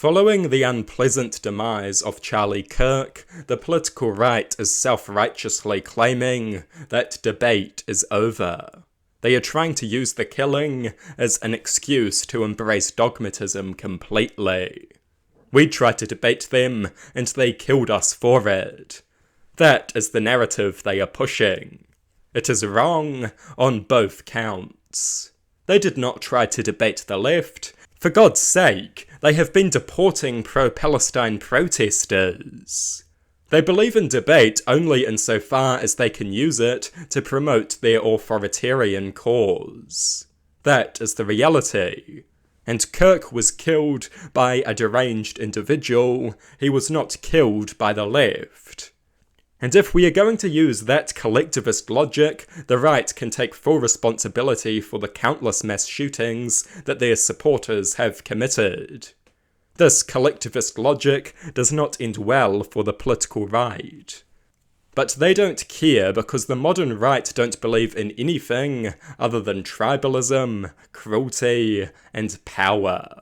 Following the unpleasant demise of Charlie Kirk, the political right is self-righteously claiming that debate is over. They are trying to use the killing as an excuse to embrace dogmatism completely. We tried to debate them, and they killed us for it. That is the narrative they are pushing. It is wrong on both counts. They did not try to debate the left. For God's sake, they have been deporting pro-Palestine protesters. They believe in debate only insofar as they can use it to promote their authoritarian cause. That is the reality. And Kirk was killed by a deranged individual. He was not killed by the left. And if we are going to use that collectivist logic, the right can take full responsibility for the countless mass shootings that their supporters have committed. This collectivist logic does not end well for the political right. But they don't care because the modern right don't believe in anything other than tribalism, cruelty, and power.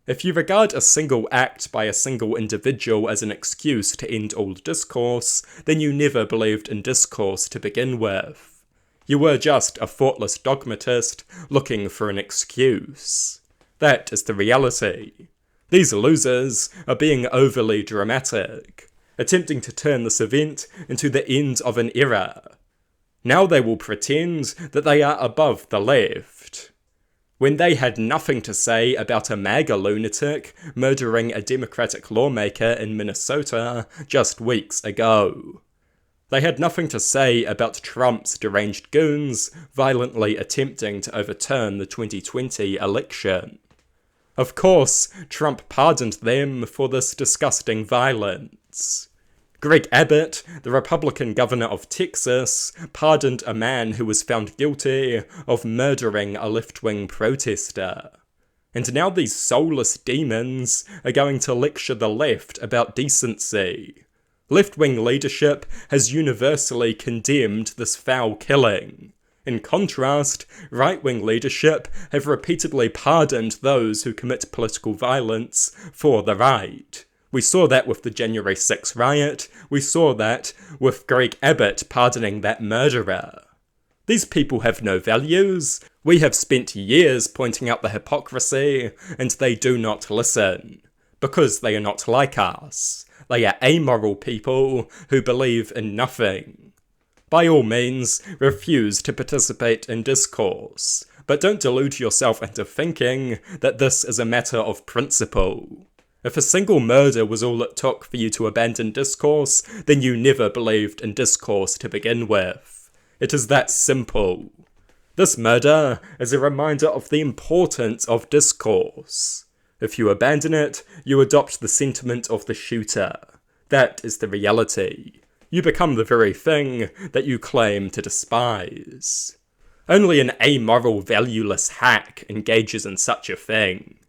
If you regard a single act by a single individual as an excuse to end all discourse, then you never believed in discourse to begin with. You were just a thoughtless dogmatist looking for an excuse. That is the reality. These losers are being overly dramatic, attempting to turn this event into the end of an era. Now they will pretend that they are above the left. When they had nothing to say about a MAGA lunatic murdering a Democratic lawmaker in Minnesota just weeks ago. They had nothing to say about Trump's deranged goons violently attempting to overturn the 2020 election. Of course, Trump pardoned them for this disgusting violence. Greg Abbott, the Republican governor of Texas, pardoned a man who was found guilty of murdering a left-wing protester. And now these soulless demons are going to lecture the left about decency. Left-wing leadership has universally condemned this foul killing. In contrast, right-wing leadership have repeatedly pardoned those who commit political violence for the right. We saw that with the January 6th riot. We saw that with Greg Abbott pardoning that murderer. These people have no values. We have spent years pointing out the hypocrisy, and they do not listen. Because they are not like us. They are amoral people who believe in nothing. By all means, refuse to participate in discourse, but don't delude yourself into thinking that this is a matter of principle. If a single murder was all it took for you to abandon discourse, then you never believed in discourse to begin with. It is that simple. This murder is a reminder of the importance of discourse. If you abandon it, you adopt the sentiment of the shooter. That is the reality. You become the very thing that you claim to despise. Only an amoral, valueless hack engages in such a thing.